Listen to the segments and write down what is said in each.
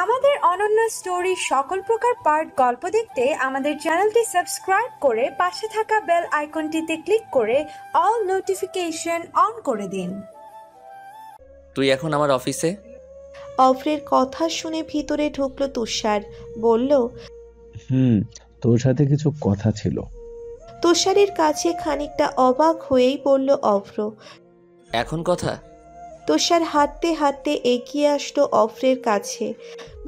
আমাদের অনন্য স্টোরি সকল প্রকার পার্ট গল্প দেখতে আমাদের চ্যানেলটি সাবস্ক্রাইব করে পাশে থাকা বেল আইকনটিতে ক্লিক করে অল নোটিফিকেশন অন করে দিন। তুই এখন আমার অফিসে? অফ্রের কথা শুনে ভিতরে ঢুকলো তুষার, বলল, তোর সাথে কিছু কথা ছিল। তুষারের কাছে খানিকটা অবাক হয়েই বলল অভ্র। এখন কথা? তুষার হাঁটতে হাঁটতে এগিয়ে আসলো অফ্রের কাছে।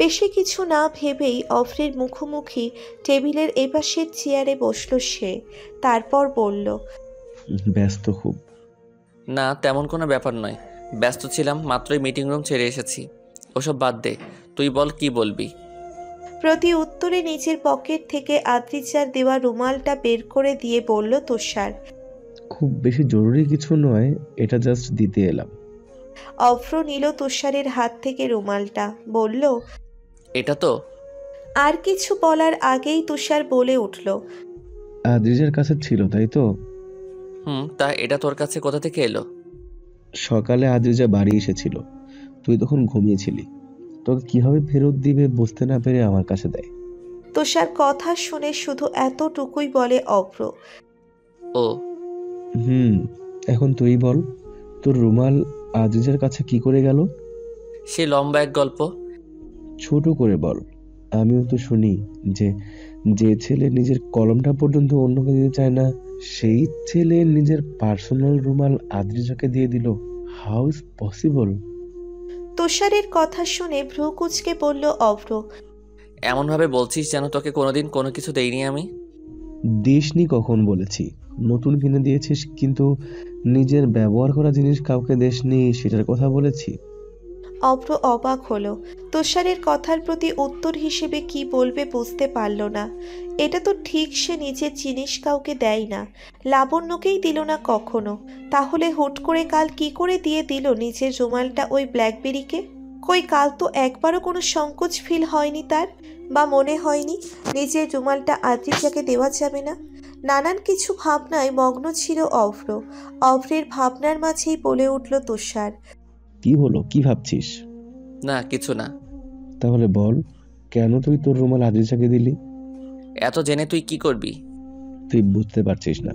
বেশি কিছু না ভেবেই অফ্রের মুখোমুখি টেবিলের এপাশের চেয়ারে বসলো সে। তারপর বলল, ব্যস্ত খুব? না, তেমন কোনো ব্যাপার নয়। ব্যস্ত ছিলাম, মাত্রই মিটিং রুম ছেড়ে এসেছি। ওসব বাদ দে, তুই বল কি বলবি। প্রতি উত্তরে নিজের পকেট থেকে আদ্রিজার দেওয়া রুমালটা বের করে দিয়ে বলল তুষার। খুব বেশি জরুরি কিছু নয়, এটা জাস্ট দিতে এলাম। অভ্র নিল তুষারের হাত থেকে রুমালটা, বলল, এটা তো। আর কিছু বলার আগেই তুষার বলে উঠল, আদ্রিজার কাছে ছিল তাই তো? তা এটা তোর কাছে কোথা থেকে এলো? সকালে আদ্রিজা বাড়ি এসেছিল, তুই তখন ঘুমিয়েছিলি। তোকে কিভাবে ফেরত দিবে বুঝতে না পেরে আমার কাছে দেয়। তুষার কথা শুনে শুধু এতটুকুই বলে অভ্র। ও এখন তুই বল, তোর রুমাল আদ্রিজার কাছে কি করে গেল? সে লম্বা এক গল্প। ছোট করে বল, আমিও তো শুনি যে যে ছেলে নিজের কলমটা পর্যন্ত অন্যকে দিতে চায় না, সেই ছেলে নিজের পার্সোনাল রুমাল আদ্রিজাকে দিয়ে দিল। How is possible? তুষারের কথা শুনে ভ্রু কুঁচকে বলল অভ্র। এমনভাবে বলছিস যেন তোকে কোনোদিন কোনো কিছু দেইনি আমি। দিসনি কখন বলেছি? নতুন কিনে দিয়েছিস, কিন্তু নিজের ব্যবহার করা জিনিস কাউকে দেসনি সেটার কথা বলেছি। অভ্র অবাক হলো। তুষারের কথার প্রতি উত্তর হিসেবে কি বলবে বুঝতে পারল না। এটা তো ঠিক, সে নিজের জিনিস কাউকে দেয় না, লাবণ্যকেই দিল না কখনো। তাহলে হুট করে কাল কি করে দিয়ে দিল নিজের রুমালটা ওই ব্ল্যাকবেরিকে? কই কাল তো একবারও কোনো সংকোচ ফিল হয়নি তার, বা মনে হয়নি নিজের রুমালটা আদ্রিজাকে দেওয়া যাবে না। নানান কিছু ভাবনায় মগ্ন ছিল অভ্র। অভ্রের ভাবনার মাঝেই বলে উঠল তুষার, কি হলো, কি ভাবছিস? না, কিছু না। তাহলে বল, কেন তুই তোর রুমাল আদ্রিজাকে দিলি? এত জেনে তুই কি করবি? তুই বুঝতে পারছিস না?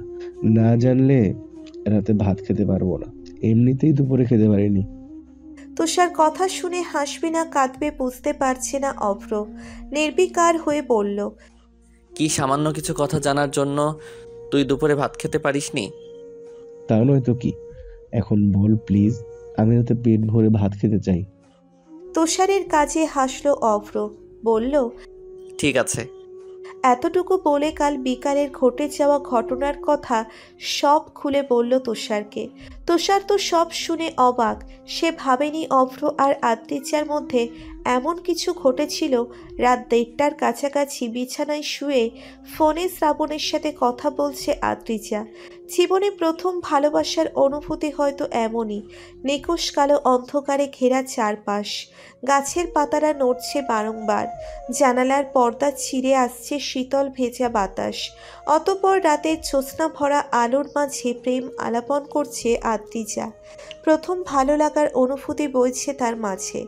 না জানলে রাতে ভাত খেতে পারবো না, এমনিতেই দুপুরে খেতে পারিনি। তুষার কথা শুনে হাসবে না কাঁদবে বুঝতে পারছে না অভ্র। নির্বিকার হয়ে বলল, কি সামান্য কিছু কথা জানার জন্য তুই দুপুরে ভাত খেতে পারিসনি? তা নয় তো কি। এখন বল প্লিজ, আমি রাতে পেট ভরে ভাত খেতে চাই। তুষারের কাজে হাসলো অভ্র, বলল, ঠিক আছে। এতটুকু বলে কাল বিকালের ঘটে যাওয়া ঘটনার কথা সব খুলে বলল তুষারকে। তুষার তো সব শুনে অবাক। সে ভাবেনি অভ্র আর আদ্রিজার মধ্যে এমন কিছু ঘটেছিল। রাত 1:30টার কাছাকাছি বিছানায় শুয়ে ফোনে শ্রাবণের সাথে কথা বলছে আদ্রিজা। জীবনে প্রথম ভালোবাসার অনুভূতি হয়তো এমনই। নিকোষ কালো অন্ধকারে ঘেরা চারপাশ, গাছের পাতারা নড়ছে বারংবার, জানালার পর্দা ছিঁড়ে আসছে শীতল ভেজা বাতাস। অতঃপর রাতের জ্যোৎস্না ভরা আলোর মাঝে প্রেম আলাপন করছে আদ্রিজা। প্রথম ভালো লাগার অনুভূতি বইছে তার মাঝে,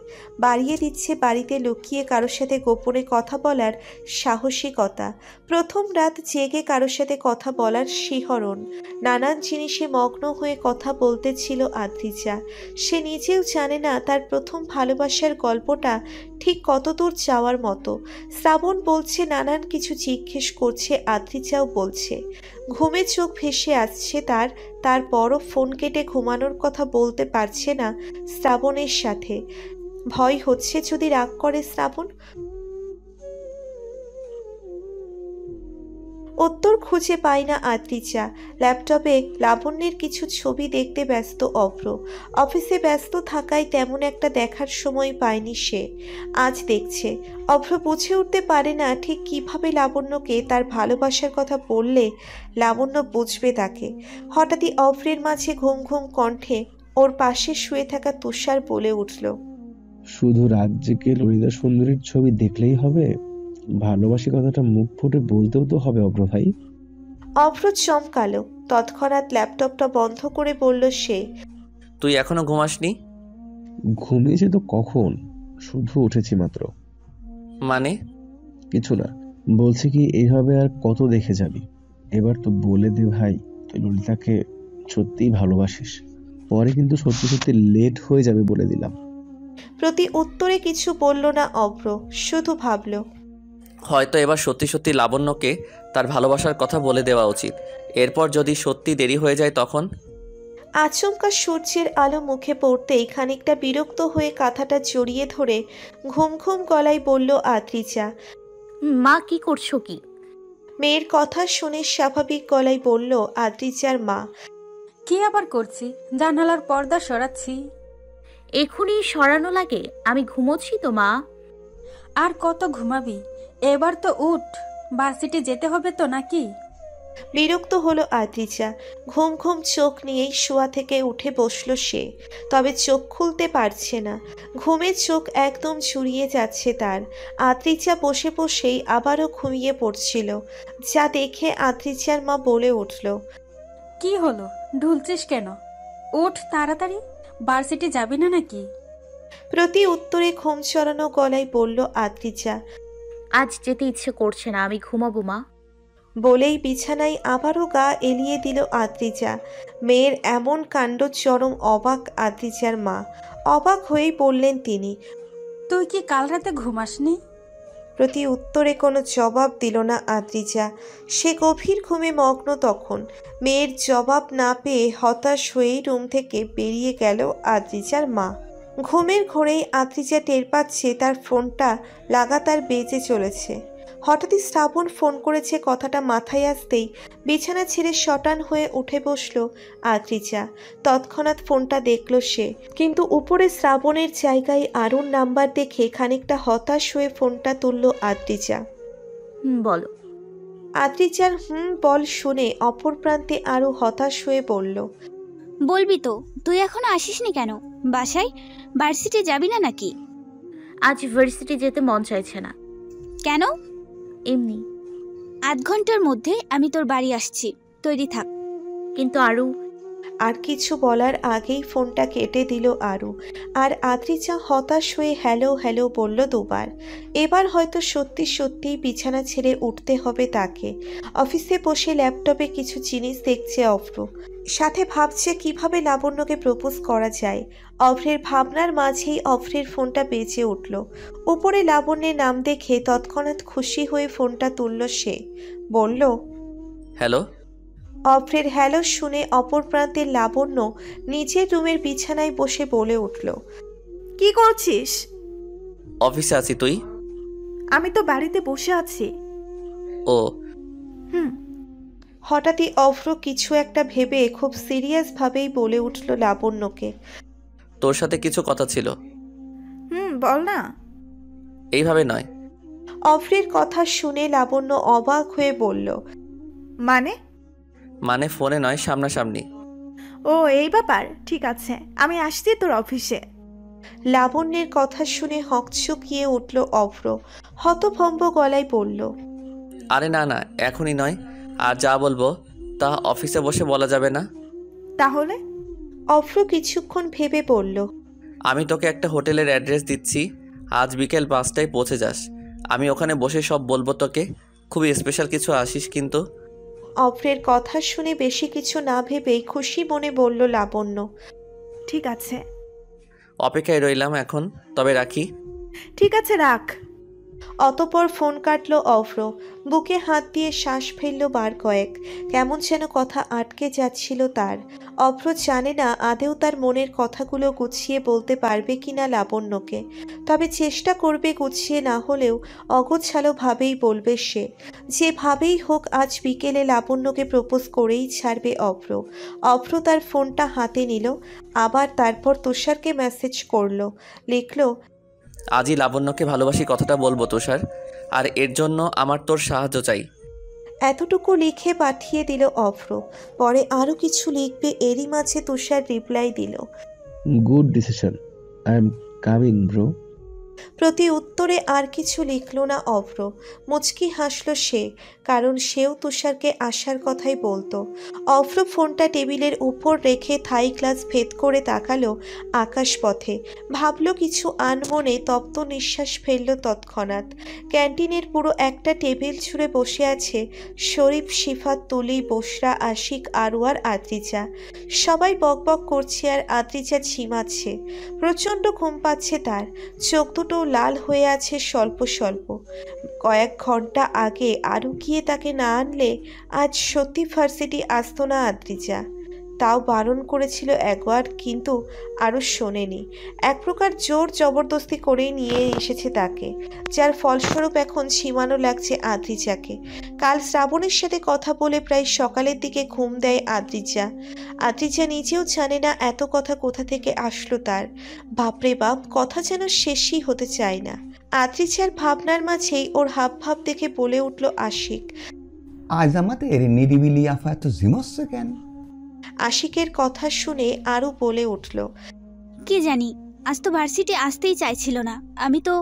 বাড়িয়ে দিচ্ছে বাড়িতে লুকিয়ে কারোর সাথে গোপনে কথা বলার সাহসিকতা। প্রথম রাত জেগে কারোর সাথে কথা বলার শিহরণ। নানান জিনিসে মগ্ন হয়ে কথা বলতে ছিল আদ্রিজা। সে নিজেও জানে না তার প্রথম ভালোবাসার গল্পটা ঠিক কতদূর যাওয়ার মতো। শ্রাবণ বলছে, নানান কিছু জিজ্ঞেস করছে, আদ্রিজাও বলছে। ঘুমে চোখ ভেসে আসছে তারপরও ফোন কেটে ঘুমানোর কথা বলতে পারছে না শ্রাবণের সাথে। ভয় হচ্ছে যদি রাগ করে শ্রাবণ। উত্তর খুঁজে পায় না আদ্রিজা। ল্যাপটপে লাবণ্যের কিছু ছবি দেখতে ব্যস্ত অভ্র। অফিসে ব্যস্ত থাকায় তেমন একটা দেখার সময় পায়নি সে। আজ দেখছে। অভ্র বুঝে উঠতে পারে না ঠিক কিভাবে লাবণ্যকে তার ভালোবাসার কথা বললে লাবণ্য বুঝবে তাকে। হঠাৎই অভ্রের মাঝে ঘুম ঘুম কণ্ঠে ওর পাশে শুয়ে থাকা তুষার বলে উঠল, শুধু রাত জেগে ললিতা সুন্দরীর ছবি দেখলেই হবে? ভালোবাসি কথাটা মুখ ফুটে বলতেও তো হবে অভ্র ভাই। অভ্র চমকালো। তৎক্ষণাৎ ল্যাপটপটা বন্ধ করে বলল সে, তুই এখনো ঘুমাসনি? ঘুমিয়েছি তো কখন, শুধু উঠেছি মাত্র। মানে? কিছু না, বলছি কি এইভাবে আর কত দেখে যাবি? এবার তো বলে দে ভাই, তুই ললিতাকে সত্যিই ভালোবাসিস। পরে কিন্তু সত্যি সত্যি লেট হয়ে যাবে বলে দিলাম। প্রতি উত্তরে কিছু বলল না অভ্র, শুধু ভাবল। হয়তো এবার সত্যি সত্যি লাবণ্যকে তার ভালোবাসার কথা বলে দেওয়া উচিত। এরপর যদি সত্যি দেরি হয়ে যায় তখন? আচমকা সূর্যের আলো মুখে পড়তেই খানিকটা বিরক্ত হয়ে কাঁথাটা জড়িয়ে ধরে ঘুম ঘুম গলায় বলল আদ্রিজা। মা কি করছো কি? মেয়ের কথা শুনে স্বাভাবিক গলায় বলল আদ্রিজার মা। কি আবার করছি? জানালার পর্দা সরাচ্ছি। এখনই সরানো লাগে? আমি ঘুমোচ্ছি তো মা। আর কত ঘুমাবি? এবার তো উঠ, ভার্সিটি যেতে হবে তো নাকি? বিরক্ত হলো আদ্রিজা। ঘুম ঘুম চোখ নিয়েই শোয়া থেকে উঠে বসল সে, তবে চোখ খুলতে পারছে না। ঘুমের চোখ একদম জুড়িয়ে যাচ্ছে তার। আদ্রিজা বসে বসেই আবারও ঘুমিয়ে পড়ছিল, যা দেখে আদ্রিজার মা বলে উঠল। কি হলো, ঢুলছিস কেন? উঠ তাড়াতাড়ি, ভার্সিটি যাবি না নাকি? প্রতি উত্তরে ঘুম চড়ানো গলায় বলল আদ্রিজা। আজ যেতে ইচ্ছে করছে না, আমি ঘুমাবো মা। বলেই বিছানায় আবারও গা এলিয়ে দিল আদ্রিজা। মেয়ের এমন কাণ্ড চরম অবাক আদ্রিজার মা। অবাক হয়েই বললেন তিনি। তুই কি কাল রাতে ঘুমাসনি? প্রতি উত্তরে কোনো জবাব দিল না আদ্রিজা। সে গভীর ঘুমে মগ্ন তখন। মেয়ের জবাব না পেয়ে হতাশ হয়েই রুম থেকে বেরিয়ে গেল আদ্রিজার মা। ঘুমের ঘোরেই আদ্রিজা টের পাচ্ছে তার ফোনটা লাগাতার বেজে চলেছে। হঠাৎই শ্রাবণ ফোন করেছে কথাটা মাথায় আসতেই বিছানা ছেড়ে শটান হয়ে উঠে বসল আদ্রিজা। তৎক্ষণাৎ ফোনটা দেখল সে, কিন্তু উপরে শ্রাবণের জায়গায় আরুর নাম্বার দেখে খানিকটা হতাশ হয়ে ফোনটা তুলল আদ্রিজা। বলো। আদ্রিজার বল শুনে অপর প্রান্তে আরও হতাশ হয়ে বলল। বলবি তো, তুই এখনো আসিসনি কেন? বাসায় ভার্সিটি যাবি না নাকি? আজ ভার্সিটি যেতে মন চাইছে না। কেন? এমনি। আধ ঘন্টার মধ্যে আমি তোর বাড়ি আসছি, তৈরি থাক। কিন্তু আরু। আর কিছু বলার আগেই ফোনটা কেটে দিল আরু। আর আদ্রিজা হতাশ হয়ে হ্যালো হ্যালো বলল দুবার। এবার হয়তো সত্যি সত্যিই বিছানা ছেড়ে উঠতে হবে তাকে। অফিসে বসে ল্যাপটপে কিছু জিনিস দেখছে অভ্র, সাথে ভাবছে কিভাবে লাবণ্যকে প্রপোজ করা যায়। অভ্রের ভাবনার মাঝেই অভ্রের ফোনটা বেজে উঠল। উপরে লাবণ্যের নাম দেখে তৎক্ষণাৎ খুশি হয়ে ফোনটা তুলল সে, বলল। হ্যালো। অভ্রের হ্যালো শুনে অপর প্রান্তের লাবণ্য নিজের রুমের বিছানায় বসে বলে উঠল। কি করছিস? অফিসে আছি, তুই? আমি তো বাড়িতে বসে আছি। ও। হঠাৎই অভ্র কিছু একটা ভেবে খুব সিরিয়াস ভাবেই বলে উঠল লাবণ্যকে। তোর সাথে কিছু কথা ছিল। বল না। এইভাবে নয়। অভ্রের কথা শুনে লাবণ্য অবাক হয়ে বলল। মানে ফোনে নয়, সামনাসামনি। ও এই ব্যাপার, ঠিক আছে, আমি আসছি তোর অফিসে। লাবণ্যের কথা শুনে হকচকিয়ে উঠল অভ্র, হতভম্ব গলায় বলল। আরে না না, এখনই নয়। আর যা বলবো তা অফিসে বসে বলা যাবে না। তাহলে? অভ্র কিছুক্ষণ ভেবে বলল। আমি তোকে একটা হোটেলের অ্যাড্রেস দিচ্ছি, আজ বিকেল 5টায় পৌঁছে যাস। আমি ওখানে বসে সব বলবো তোকে। খুবই স্পেশাল কিছু আসিস কিন্তু। অভ্রের কথা শুনে বেশি কিছু না ভেবেই খুশি মনে বলল লাবণ্য। ঠিক আছে। অপেক্ষায় রইলাম এখন, তবে রাখি। ঠিক আছে, রাখ। অতপর ফোন কাটল অভ্র। বুকে হাত দিয়ে শ্বাস ফেলল বার কয়েক। কেমন যেন কথা আটকে যাচ্ছিল তার। অভ্র জানে না আদেও তার মনের কথাগুলো গুছিয়ে বলতে পারবে কিনা লাবণ্যকে, তবে চেষ্টা করবে গুছিয়ে না হলেও অগোছালো ভাবেই বলবে সে। যেভাবেই হোক আজ বিকেলে লাবণ্যকে প্রপোজ করেই ছাড়বে অভ্র। অভ্র তার ফোনটা হাতে নিল, আবার তারপর তুষারকে মেসেজ করলো, লিখল। আজই লাবণ্যকে ভালোবাসি কথাটা বলবো তুষার, আর এর জন্য আমার তোর সাহায্য চাই। এতটুকু লিখে পাঠিয়ে দিল অভ্র। পরে আরো কিছু লিখবে, এরই মাঝে তুষার রিপ্লাই দিল। Good decision, I am coming bro. প্রতি উত্তরে আর কিছু লিখল না অভ্র। মুচকি হাসল সে, কারণ সেও তুষারকে আসার কথাই বলতো। অভ্র ফোনটা টেবিলের উপর রেখে থাই গ্লাস ভেদ করে তাকালো আকাশপথে। ভাবল কিছু আনমনে, তপ্ত নিঃশ্বাস ফেলল তৎক্ষণাৎ। ক্যান্টিনের পুরো একটা টেবিল ছুঁড়ে বসে আছে শরীফ, শিফাত, তুলি, বসরা, আশিক, আরু আর আদ্রিজা। সবাই বকবক করছে আর আদ্রিজা ঝিমাচ্ছে। প্রচণ্ড ঘুম পাচ্ছে তার। চোখ দুটো লাল হয়ে আছে স্বল্প স্বল্প। কয়েক ঘন্টা আগে আরু গিয়ে তাকে না আনলে আজ সত্যি ভার্সিটি আসতো না আদ্রিজা। তাও বারণ করেছিল একবার, কিন্তু আরও শোনেনি। এক প্রকার জোর জবরদস্তি করেই নিয়ে এসেছে তাকে, যার ফলস্বরূপ এখন ঝিমানো লাগছে আদ্রিজাকে। কাল শ্রাবণের সাথে কথা বলে প্রায় সকালের দিকে ঘুম দেয় আদ্রিজা। আদ্রিজা নিজেও জানে না এত কথা কোথা থেকে আসলো তার। বাপরে বাপ, কথা যেন শেষই হতে চায় না। আদ্রিজার ভাবনার মাঝেই ওর হাবভাব দেখে বলে উঠল আশিক। আজ আমাদের নিরিবিলি আফা এত ঝিমোচ্ছে কেন? আশিকের কথা শুনে আরও বলে উঠল, কি জানি, আজ তো ভার্সিটি আসতেই চাইছিল না। আমি তো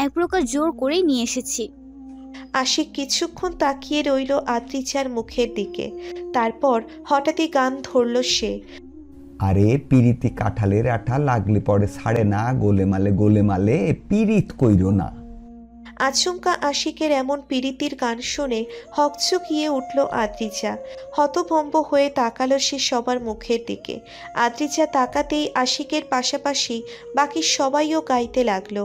এক প্রকার জোর করেই নিয়ে এসেছি। আশিক কিছুক্ষণ তাকিয়ে রইল আদ্রিজার মুখের দিকে, তারপর হঠাৎই গান ধরল সে। আরে পিরিতি কাঁঠালের আঠা লাগলে পরে ছাড়ে না, গোলে মালে পিরিত কইরো না। আচমকা আশিকের এমন পীড়িতির গান শুনে হকচকিয়ে উঠল আদ্রিজা। হতভম্ব হয়ে তাকালো সে সবার মুখের দিকে। আদ্রিজা তাকাতেই আশিকের পাশাপাশি বাকি সবাইও গাইতে লাগলো।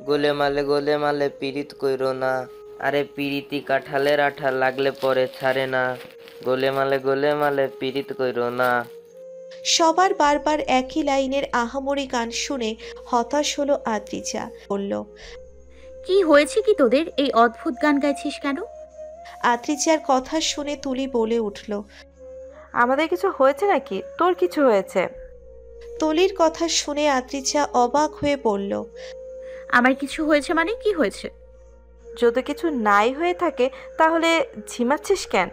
গোলে মালে পিরিত কইরো না, আরে পিরিতি কাঁঠালের আঠা লাগলে পরে ছাড়ে না, গোলে মালে পিরিত কইরো না। সবার বারবার একই লাইনের আহামরি গান শুনে হতাশ হলো আদ্রিজা। বলল, কি হয়েছে কি তোদের, এই অদ্ভুত গান গাইছিস কেন? আদ্রিজার কথা শুনে তুলি বলে উঠল, আমাদের কিছু হয়েছে নাকি? তোর কিছু হয়েছে? তুলির কথা শুনে আদ্রিজা অবাক হয়ে বলল, আমার কিছু হয়েছে মানে কি হয়েছে? যদি কিছু নাই হয়ে থাকে তাহলে ঝিমাচ্ছিস কেন?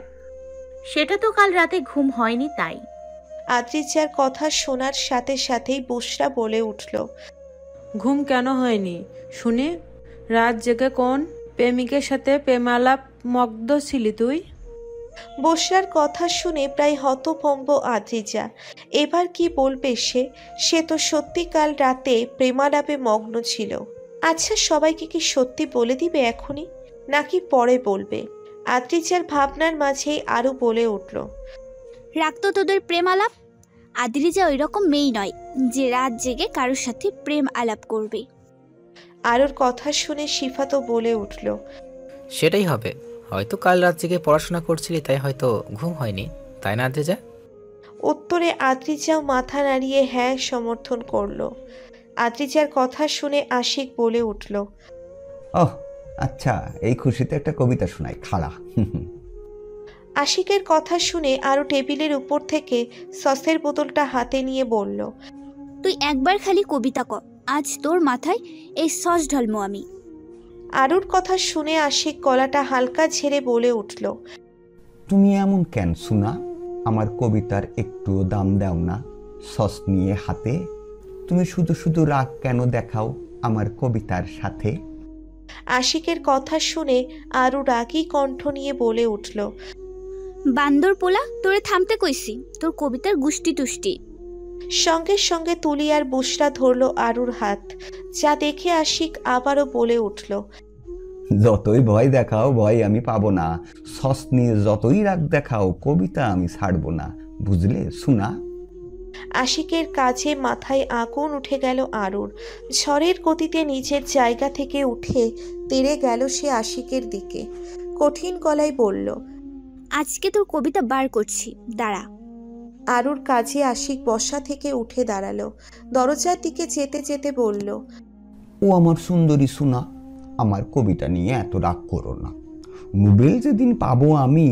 সেটা তো কাল রাতে ঘুম হয়নি তাই। আদ্রিজার কথা শোনার সাথে সাথেই বুসরা বলে উঠল, ঘুম কেন হয়নি শুনে? রাত জেগে কোন প্রেমিকের সাথে প্রেমালাপ মগ্ধ ছিলি তুই? বসরার কথা শুনে প্রায় হতভম্ব আদ্রিজা। এবার কি বলবে সে তো সত্যি কাল রাতে প্রেমালাপে মগ্ন ছিল। আচ্ছা, সবাইকে কি সত্যি বলে দিবে এখনই, নাকি পরে বলবে? আদ্রিজার ভাবনার মাঝেই আরও বলে উঠল, রাখতো তোদের প্রেম আলাপ। আদ্রিজা ওই রকম মেয়ে নয় যে রাত জেগে কারোর সাথে প্রেম আলাপ করবে। আরোর কথা শুনে শিফাতও বলে উঠল, সেটাই হবে, হয়তো কাল রাত জেগে পড়াশোনা করছিলি তাই হয়তো ঘুম হয়নি, তাই না আদ্রিজা? উত্তরে আদ্রিজাও মাথা নাড়িয়ে হ্যাঁ সমর্থন করল। আদ্রিজার কথা শুনে আশিক বলে উঠল, ওহ আচ্ছা, এই খুশিতে একটা কবিতা শোনাই, খাড়া। আশিকের কথা শুনে আরও টেবিলের উপর থেকে সসের বোতলটা হাতে নিয়ে বলল, তুই একবার খালি কবিতা কর, আজ তোর মাথায় এই সস ঢালমো আমি। আরুর কথা শুনে আশিক গলাটা হালকা ঝেড়ে বলে উঠল, তুমি এমন কেন শোনা? আমার কবিতার একটু দাম দাও না? সস নিয়ে হাতে তুমি শুধু শুধু রাগ কেন দেখাও আমার কবিতার সাথে? আশিকের কথা শুনে আরু রাগী কণ্ঠ নিয়ে বলে উঠল, বান্দর পোলা, তোরে থামতে কইছি, তোর কবিতার গুষ্টি তুষ্টি। সঙ্গে সঙ্গে তুলি আর বুসরা ধরল আরুর হাত, যা দেখে আশিক আবারও বলে উঠল, যতই ভয় দেখাও ভয় আমি পাবো না, সস নিয়ে যতই রাগ দেখাও কবিতা আমি ছাড়বো না, বুঝলে শোনা? আশিকের কাছে মাথায় আগুন উঠে গেল আরুর। ঝড়ের গতিতে নিজের জায়গা থেকে উঠে তেড়ে গেল সে আশিকের দিকে। কঠিন গলায় বলল, আজকে তোর কবিতা বার করছি, দাঁড়া। আরুর কাজে আশিক বসা থেকে উঠে দাঁড়ালো। দরজার দিকে যেতে যেতে বলল, ও আমার সুন্দরী শোনা, আমার কবিতা নিয়ে এত রাগ করো না। নোবেল যেদিন পাবো আমি,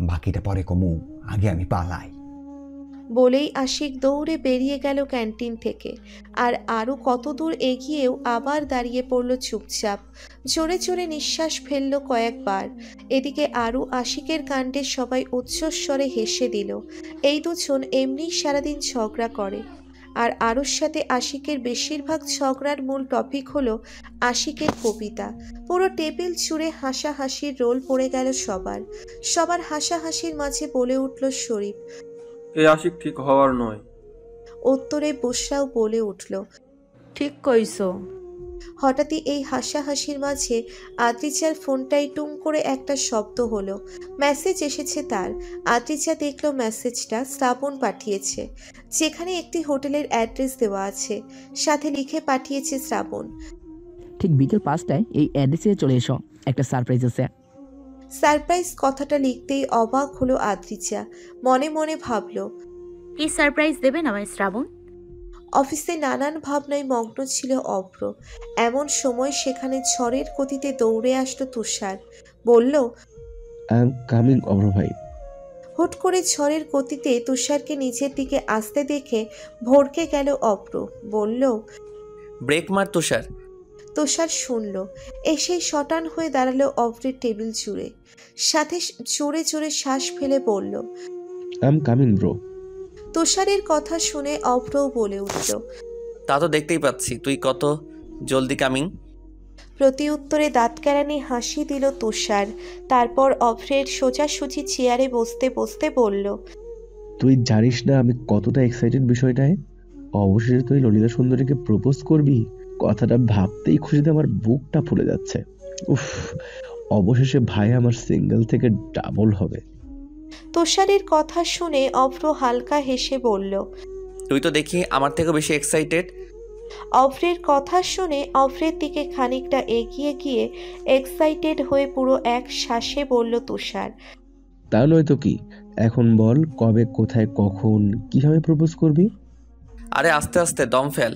বাকিটা পরে কমু, আগে আমি পালাই। বলেই আশিক দৌড়ে বেরিয়ে গেল ক্যান্টিন থেকে। আর আরও কত দূর এগিয়েও আবার দাঁড়িয়ে পড়ল চুপচাপ। জোরে জোরে নিঃশ্বাস ফেলল কয়েকবার। এদিকে আরও আশিকের কাণ্ডে সবাই উচ্চস্বরে হেসে দিল। এই দুজন এমনি সারাদিন ঝগড়া করে। আর আরুর সাথে আশিকের বেশিরভাগ ঝগড়ার মূল টপিক হলো আশিকের কবিতা। পুরো টেবিল জুড়ে হাসাহাসির রোল পড়ে গেল সবার হাসাহাসির মাঝে বলে উঠল শরীফ, এ আশিক ঠিক হওয়ার নয়। উত্তরে বুশরাও বলে উঠল, ঠিক কইছো। হঠাৎই এই হাসাহাসির মাঝে আদ্রিজার ফোনটাই টুং করে একটা শব্দ হলো। মেসেজ এসেছে তার। আদ্রিজা দেখলো মেসেজটা শ্রাবণ পাঠিয়েছে, যেখানে একটি হোটেলের অ্যাড্রেস দেওয়া আছে, সাথে লিখে পাঠিয়েছে শ্রাবণ, ঠিক বিকেল 5টায় এই অ্যাড্রেসে চলে এসো, একটা সারপ্রাইজ আছে। সারপ্রাইজ কথাটা লিখতেই অবাক হলো আদ্রিজা। মনে মনে ভাবলো, কি সারপ্রাইজ দেবেন আমায় শ্রাবণ? অফিসে নানান ভাবনায় মগ্ন ছিল অভ্র। এমন সময় সেখানে ঝড়ের গতিতে দৌড়ে আসলো তুষার। বলল, আই এম কামিং অভ্র ভাই। হুট করে ঝড়ের গতিতে তুষারকে নিচের দিকে আসতে দেখে ভড়কে গেল অভ্র। বলল, ব্রেক মার তুষার। তুষার শুনল, এসেই শটান হয়ে দাঁড়ালো অভ্রের টেবিল জুড়ে, সাথে জোরে জোরে শ্বাস ফেলে বলল, আই এম কামিং ব্রো। তুষারের কথা শুনে অভ্রও বলে উঠল, তা তো দেখতেই পাচ্ছি, তুই কত জলদি কামিং। প্রতি উত্তরে দাঁত কেরানি হাসি দিল তুষার। তারপর অভ্রের সোজাসুজি চেয়ারে বসতে বসতে বলল, তুই জানিস না আমি কতটা এক্সাইটেড বিষয়টায়। অবশেষে তুই ললিতা সুন্দরীকে প্রপোজ করবি, কথাটা ভাবতেই খুশিতে আমার বুকটা ফুলে যাচ্ছে। উফ, অবশেষে ভাই আমার সিঙ্গেল থেকে ডাবল হবে। তুষারের কথা শুনে অভ্র হালকা হেসে বলল, তুই তো দেখি আমার থেকেও বেশি এক্সাইটেড। অভ্রের কথা শুনে অভ্রের দিকে খানিকটা এগিয়ে গিয়ে এক্সাইটেড হয়ে পুরো এক শ্বাসে বলল তুষার, তা নয় তো কি। এখন বল, কবে, কোথায়, কখন, কিভাবে প্রপোজ করবি? আরে আস্তে আস্তে, দম ফেল।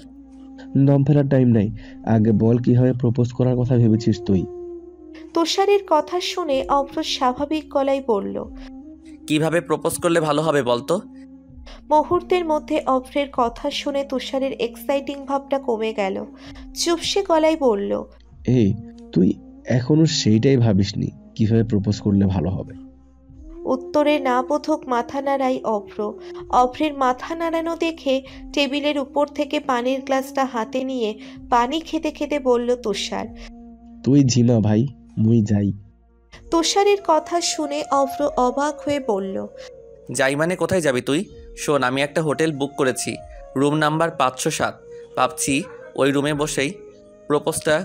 দম ফেলার টাইম নাই, আগে বল কিভাবে প্রপোজ করার কথা ভেবেছিস তুই? তুষারের কথা শুনে অভ্র স্বাভাবিক গলায় বলল, কিভাবে প্রপোজ করলে ভালো হবে বলতো? মুহূর্তের মধ্যে অভ্রের কথা শুনে তুষারের এক্সাইটিং ভাবটা কমে গেল। চুপসে গলায় বলল, এই তুই এখনো সেইটাই ভাবিসনি কিভাবে প্রপোজ করলে ভালো হবে? উত্তরে না বোধক মাথা নাড়াই অভ্র। অভ্রের মাথা নাড়ানো দেখে টেবিলের উপর থেকে পানির গ্লাসটা হাতে নিয়ে পানি খেতে খেতে বলল তুষার, তুই ঝিমা ভাই, মুই যাই। তুষারের কথা শুনে অভ্র অবাক হয়ে বলল, যাই মানে কোথায় যাবি তুই? শোন, আমি একটা হোটেল বুক করেছি, রুম নাম্বার 507। ভাবছি ওই রুমে বসেই প্রপোজটা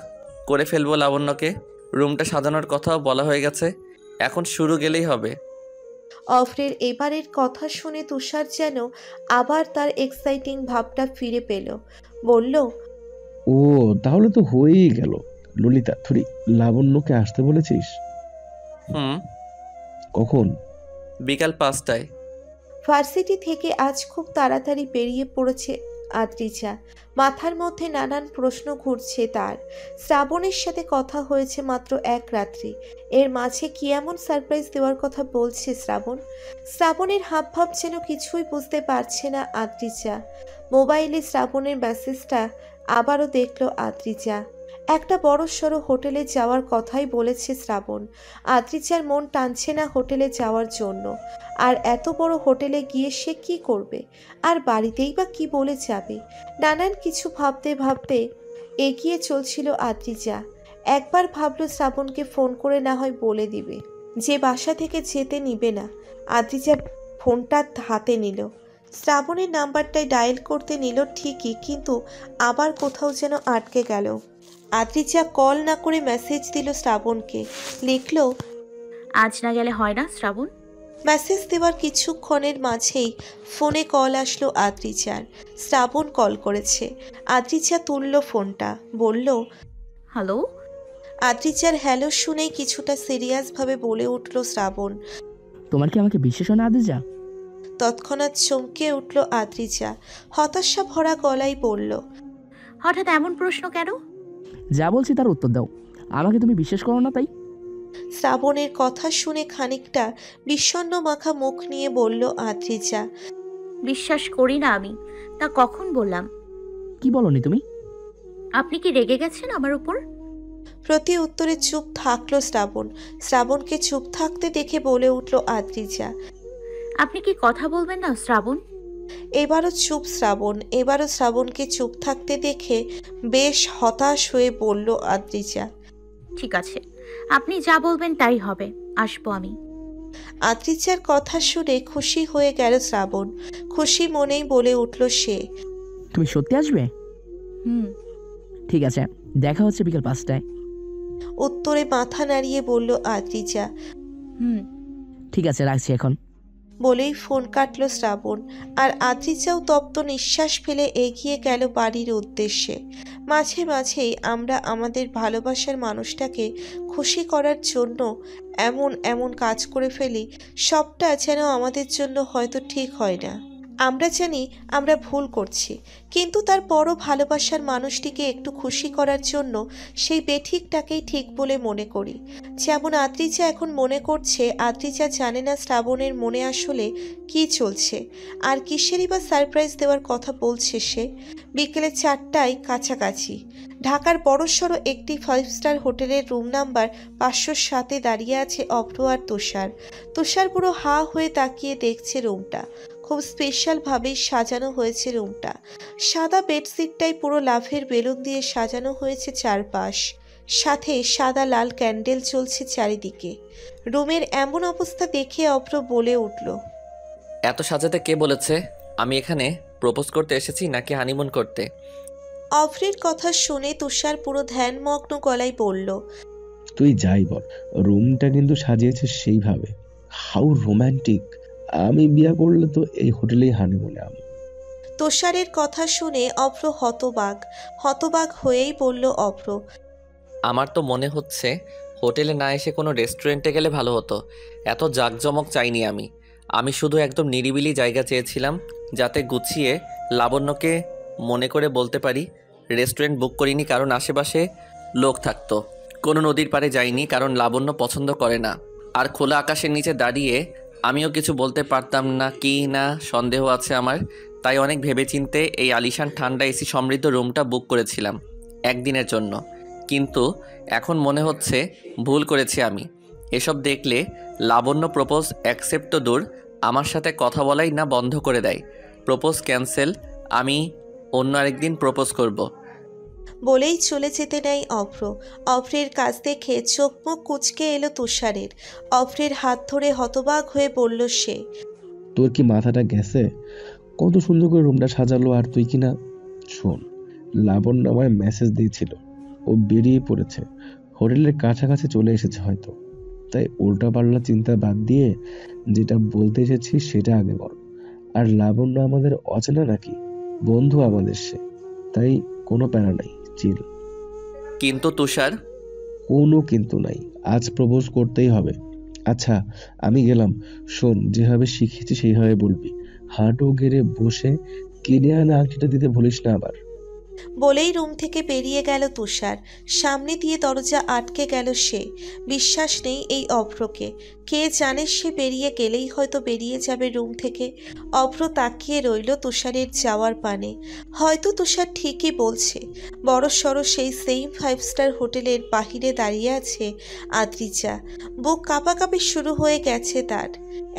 করে ফেলবো লাবণ্যকে। রুমটা সাজানোর কথাও বলা হয়ে গেছে, এখন শুরু গেলেই হবে। অভ্রের এবারের কথা শুনে তুষার যেন আবার তার এক্সাইটিং ভাবটা ফিরে পেল। বলল, ও তাহলে তো হয়েই গেল। ললিতা, থরি লাবণ্যকে আসতে বলেছিস? হুম। কখন? বিকাল 5টায়। ভার্সিটি থেকে আজ খুব তাড়াতাড়ি বেরিয়ে পড়েছে আদ্রিজা। মাথার মধ্যে নানান প্রশ্ন ঘুরছে তার। শ্রাবণের সাথে কথা হয়েছে মাত্র এক রাত্রি, এর মাঝে কি এমন সারপ্রাইজ দেওয়ার কথা বলছে শ্রাবণের হাবভাব যেন কিছুই বুঝতে পারছে না আদ্রিজা। মোবাইলে শ্রাবণের মেসেজটা আবারও দেখল আদ্রিজা। একটা বড় সড়ো হোটেলে যাওয়ার কথাই বলেছে শ্রাবণ। আদ্রিজার মন টানছে না হোটেলে যাওয়ার জন্য। আর এত বড় হোটেলে গিয়ে সে কি করবে, আর বাড়িতেই বা কি বলে যাবে। নানান কিছু ভাবতে ভাবতে এগিয়ে চলছিল আদ্রিজা। একবার ভাবলো শ্রাবণকে ফোন করে না হয় বলে দিবে যে বাসা থেকে যেতে নিবে না। আদ্রিজা ফোনটা হাতে নিল, শ্রাবণের নাম্বারটাই ডায়াল করতে নিল ঠিকই, কিন্তু আবার কোথাও যেন আটকে গেল। আদ্রিজা কল না করে মেসেজ দিল শ্রাবণকে, লিখল, আজ না গেলে হয় না শ্রাবণ। মেসেজ দেওয়ার কিছুক্ষণের মাঝেই ফোনে কল আসলো আদ্রিজার। শ্রাবণ কল করেছে। আদ্রিজা তুলল ফোনটা, বলল, হ্যালো। আদ্রিজার হ্যালো শুনেই কিছুটা সিরিয়াসভাবে বলে উঠল শ্রাবণ, তোমার কি আমাকে বিশ্বাস হয় না আদ্রিজা? তৎক্ষণাৎ চমকে উঠল আদ্রিজা, হতাশা ভরা গলায় বলল, হঠাৎ এমন প্রশ্ন কেন? যা বলছি তার উত্তর দাও, আমাকে তুমি বিশ্বাস করো না তাই? শ্রাবণের কথা শুনে খানিকটা বিষণ্ণ মাখা মুখ নিয়ে বলল আদ্রিজা, বিশ্বাস করি না আমি। তা কখন বললাম? কি বলনি তুমি? আপনি কি রেগে গেছেন আমার উপর? প্রতি উত্তরে চুপ থাকলো শ্রাবণ। শ্রাবণকে চুপ থাকতে দেখে বলে উঠল আদ্রিজা, আপনি কি কথা বলবেন না শ্রাবণ? এবারও চুপ শ্রাবণ। এবারও শ্রাবণকে চুপ থাকতে দেখে বেশ হতাশ হয়ে বলল আদ্রিজা। ঠিক আছে, আপনি যা বলবেন তাই হবে, আসবো আমি। আদ্রিজার কথা শুনে খুশি হয়ে গেল শ্রাবণ। খুশি মনেই বলে উঠল সে, তুমি সত্যি আসবে? হুম। ঠিক আছে, দেখা হচ্ছে বিকেল 5টায়। উত্তরে মাথা নাড়িয়ে বলল আদ্রিজা। হুম। ঠিক আছে, রাখছি এখন। বলেই ফোন কাটল শ্রাবণ। আর আদ্রিজাও তপ্ত নিঃশ্বাস ফেলে এগিয়ে গেল বাড়ির উদ্দেশ্যে। মাঝে মাঝেই আমরা আমাদের ভালোবাসার মানুষটাকে খুশি করার জন্য এমন এমন কাজ করে ফেলি, সবটা যেন আমাদের জন্য হয়তো ঠিক হয় না। আমরা জানি আমরা ভুল করছি, কিন্তু তারপরও ভালোবাসার মানুষটিকে একটু খুশি করার জন্য সেই বেঠিকটাকেই ঠিক বলে মনে করি। যেমন আদ্রিজা এখন মনে করছে আদ্রিজা জানে না শ্রাবণের মনে আসলে কি চলছে, আর কিসেরই বা সারপ্রাইজ দেওয়ার কথা বলছে সে। বিকেলে 4টায় কাছাকাছি ঢাকার বড়সড় একটি 5 স্টার হোটেলের রুম নাম্বার 507-এ দাঁড়িয়ে আছে অভ্র আর তুষার। তুষার পুরো হা হয়ে তাকিয়ে দেখছে রুমটা। খুব স্পেশালভাবেই সাজানো হয়েছে রুমটা। সাদা বেডশিটটাই পুরো লাভের বেলুন দিয়ে সাজানো হয়েছে চারপাশ, সাথে সাদা লাল ক্যান্ডেল চলছে চারিদিকে। রুমের এমন অবস্থা দেখে অভ্র বলে উঠল, এত সাজাতে কে বলেছে? আমি এখানে প্রপোজ করতে এসেছি নাকি হানিমুন করতে? অভ্রের কথা শুনে তুষার পুরো ধ্যানমগ্ন গলায় বলল, তুই যাই বল, রুমটা কিন্তু সাজিয়েছে সেইভাবে। How romantic! আমি বিয়ে করলে তো এই হোটেলেই হানিমুনে আমি। তুষারের কথা শুনে অভ্র হতবাক হয়েই বলল অভ্র, আমার তো মনে হচ্ছে হোটেলে না এসে কোনো রেস্টুরেন্টে গেলে ভালো হতো। এত জাঁকজমক চাইনি আমি শুধু একদম নিরিবিলি জায়গা চেয়েছিলাম, যাতে গুছিয়ে লাবণ্যকে মনে করে বলতে পারি। রেস্টুরেন্ট বুক করিনি কারণ আশেপাশে লোক থাকতো, কোনো নদীর পাড়ে যাইনি কারণ লাবণ্য পছন্দ করে না, আর খোলা আকাশের নিচে দাঁড়িয়ে আমিও কিছু বলতে পারতাম না কি না সন্দেহ আছে আমার। তাই অনেক ভেবেচিন্তে এই আলিশান ঠান্ডা এসি সমৃদ্ধ রুমটা বুক করেছিলাম একদিনের জন্য। কিন্তু এখন মনে হচ্ছে ভুল করেছি আমি। এসব দেখলে লাবণ্য প্রপোজ অ্যাকসেপ্ট তো দূর, আমার সাথে কথা বলাই না বন্ধ করে দেয়। প্রপোজ ক্যান্সেল, আমি অন্য আরেকদিন প্রপোজ করব। বলেই চলে যেতে নেয় অভ্র। অভ্রের কাছ দেখে চোখ মুখ কুঁচকে এলো তুষারের। অভ্রের হাত ধরে হতবাক হয়ে বলল সে, তোর কি মাথাটা গেছে? কত সুন্দর করে রুমটা সাজালো, আর তুই কিনা। শোন, লাবণ্য আমায় মেসেজ দিয়েছিল, ও বেরিয়ে পড়েছে, হোটেলের কাছাকাছি চলে এসেছে হয়তো। তাই উল্টাপাল্টা চিন্তা বাদ দিয়ে যেটা বলতে এসেছি সেটা আগে বল। আর লাবণ্য আমাদের অচেনা নাকি? বন্ধু আমাদের সে, তাই কোনো প্যারা নাই, চিল। কিন্তু তুষার, কোনো কিন্তু নাই, আজ প্রপোজ করতেই হবে। আচ্ছা আমি গেলাম। শোন, যেভাবে শিখেছি সেইভাবে বলবি। হাঁটু গেড়ে বসে কিনে আনা আংটিটা দিতে ভুলিস না আবার। বলেই রুম থেকে বেরিয়ে গেল তুষার। সামনে দিয়ে দরজা আটকে গেল সে। বিশ্বাস নেই এই অভ্রকে। কে জানে সে বেরিয়ে গেলেই হয়তো বেরিয়ে যাবে রুম থেকে। অভ্র তাকিয়ে রইল তুষারের যাওয়ার পানে। হয়তো তুষার ঠিকই বলছে। বড়সড় সেই সেম 5 স্টার হোটেলের বাহিরে দাঁড়িয়ে আছে আদ্রিজা। বুক কাঁপাকাঁপি শুরু হয়ে গেছে তার।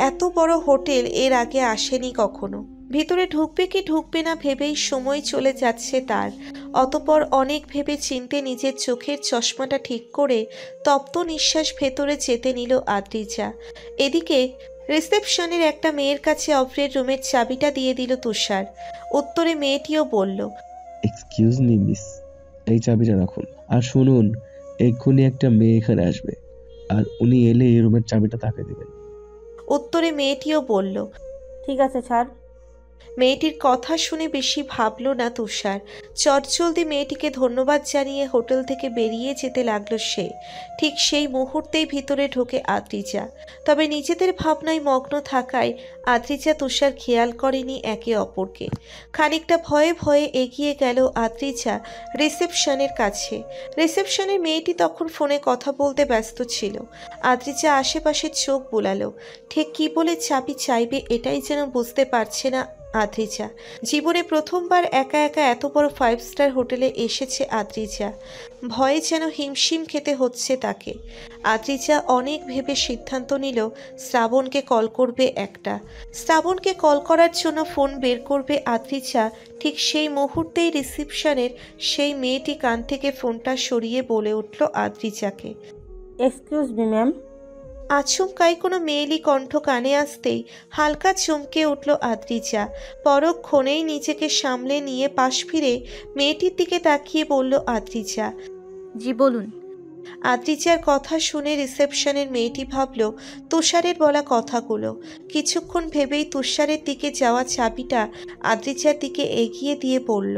এত বড় হোটেল এর আগে আসেনি কখনো। ভিতরে ঢুকবে কি ঢুকবে না ভেবেই সময় চলে যাচ্ছে তার। অতপর অনেক ভেবে চিনতে নিজের চোখের চশমাটা ঠিক করে তপ্ত নিঃশ্বাস ভেতরে যেতে নিল আদ্রিজা। এদিকে রিসেপশনের একটা মেয়ের কাছে অভ্রের রুমের চাবিটা দিয়ে দিল তুষার। উত্তরে মেয়েটিও বলল, এক্সকিউজ মি মিস, এই চাবিটা রাখুন। আর শুনুন, এক্ষুনি একটা মেয়ে এখানে আসবে, আর উনি এলে এই রুমের চাবিটা তাকে দিবেন। উত্তরে মেয়েটিও বলল, ঠিক আছে ছাড়। মেয়েটির কথা শুনে বেশি ভাবল না তুষার। চটজলদি মেয়েটিকে ধন্যবাদ জানিয়ে হোটেল থেকে বেরিয়ে যেতে লাগলো সে। ঠিক সেই মুহূর্তেই ভিতরে ঢোকে আদ্রিজা। তবে নিজেদের ভাবনায় মগ্ন থাকায় আদ্রিজা তুষার খেয়াল করেনি একে অপরকে। খানিকটা ভয়ে ভয়ে এগিয়ে গেল আদ্রিজা রিসেপশনের কাছে। রিসেপশনের মেয়েটি তখন ফোনে কথা বলতে ব্যস্ত ছিল। আদ্রিজা আশেপাশে চোখ বুলালো। ঠিক কী বলে চাবি চাইবে এটাই যেন বুঝতে পারছে না আদ্রিজা। জীবনে প্রথমবার একা একা এত বড় 5 স্টার হোটেলে এসেছে আদ্রিজা। ভয়ে যেন হিমশিম খেতে হচ্ছে তাকে। আদ্রিজা অনেক ভেবে সিদ্ধান্ত নিল শ্রাবণকে কল করবে একটা। শ্রাবণকে কল করার জন্য ফোন বের করবে আদ্রিজা। ঠিক সেই মুহূর্তেই রিসিপশনের সেই মেয়েটি কান থেকে ফোনটা সরিয়ে বলে উঠল আদ্রিজাকে, এক্সকিউজ মি ম্যাম। আচমকাই কোনো মেয়েলি কণ্ঠ কানে আসতেই হালকা চমকে উঠল আদ্রিজা। পরক্ষণেই নিজেকে সামলে নিয়ে পাশ ফিরে মেয়েটির দিকে তাকিয়ে বলল আদ্রিজা, জি বলুন। আদ্রিজার কথা শুনে রিসেপশনের মেয়েটি ভাবল তুষারের বলা কথাগুলো। কিছুক্ষণ ভেবেই তুষারের দিকে যাওয়া চাবিটা আদ্রিজার দিকে এগিয়ে দিয়ে বলল,